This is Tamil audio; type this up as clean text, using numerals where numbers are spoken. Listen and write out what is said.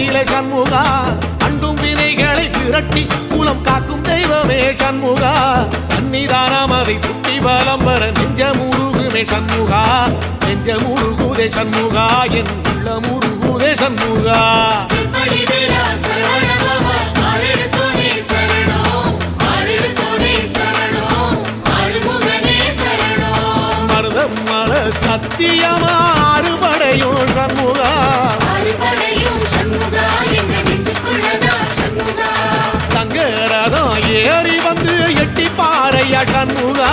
நிலை சண்முகா அண்டும் வினைகளை விரட்டி குலம் காக்கும் தெய்வமே சண்முகா சன்னிதானம் அதை சுற்றி பலம் வர நெஞ்சமுருகுமே சண்முகா நெஞ்சமுருகுதே சண்முகா என் உள்ளமுருகுதே சண்முகா மருதமல சத்தியமா அறுபடையும் சண்முகா தங்கரதம் ஏறி வந்து எட்டி பாறையா சண்முகா